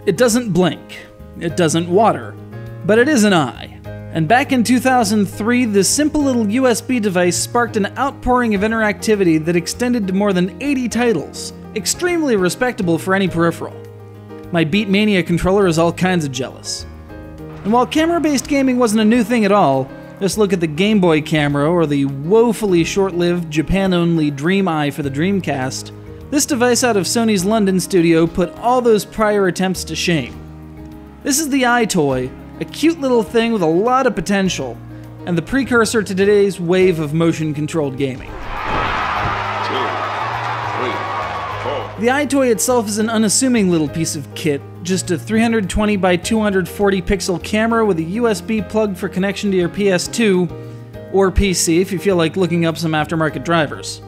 It doesn't blink. It doesn't water. But it is an eye. And back in 2003, this simple little USB device sparked an outpouring of interactivity that extended to more than 80 titles, extremely respectable for any peripheral. My Beatmania controller is all kinds of jealous. And while camera-based gaming wasn't a new thing at all, just look at the Game Boy camera or the woefully short-lived Japan-only Dream Eye for the Dreamcast, this device out of Sony's London Studio put all those prior attempts to shame. This is the EyeToy, a cute little thing with a lot of potential, and the precursor to today's wave of motion-controlled gaming. 2, 3, 4. The EyeToy itself is an unassuming little piece of kit, just a 320 by 240 pixel camera with a USB plug for connection to your PS2, or PC if you feel like looking up some aftermarket drivers.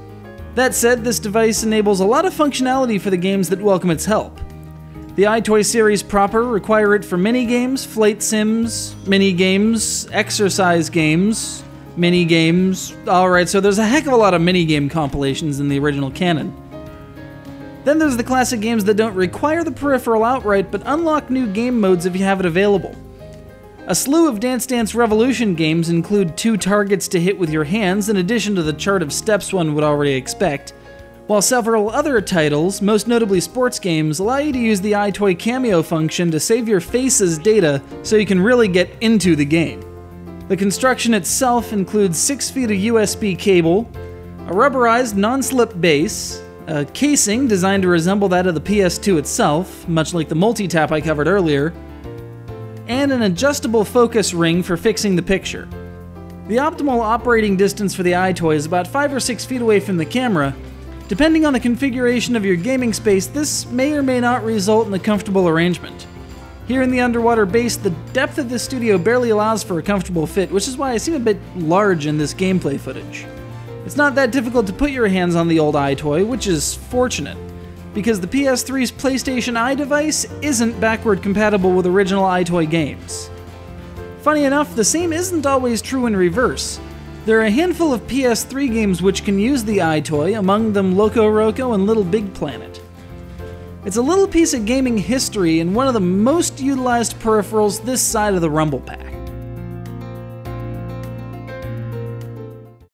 That said, this device enables a lot of functionality for the games that welcome its help. The EyeToy series proper require it for mini-games, flight sims, mini-games, exercise games, mini-games. Alright, so there's a heck of a lot of mini-game compilations in the original canon. Then there's the classic games that don't require the peripheral outright, but unlock new game modes if you have it available. A slew of Dance Dance Revolution games include 2 targets to hit with your hands in addition to the chart of steps one would already expect, while several other titles, most notably sports games, allow you to use the EyeToy Cameo function to save your face's data so you can really get into the game. The construction itself includes 6 feet of USB cable, a rubberized non-slip base, a casing designed to resemble that of the PS2 itself, much like the multi-tap I covered earlier, and an adjustable focus ring for fixing the picture. The optimal operating distance for the EyeToy is about 5 or 6 feet away from the camera. Depending on the configuration of your gaming space, this may or may not result in a comfortable arrangement. Here in the underwater base, the depth of this studio barely allows for a comfortable fit, which is why I seem a bit large in this gameplay footage. It's not that difficult to put your hands on the old EyeToy, which is fortunate, because the PS3's PlayStation Eye device isn't backward compatible with original EyeToy games. Funny enough, the same isn't always true in reverse. There are a handful of PS3 games which can use the EyeToy, among them Loco Roco and Little Big Planet. It's a little piece of gaming history and one of the most utilized peripherals this side of the Rumble Pak.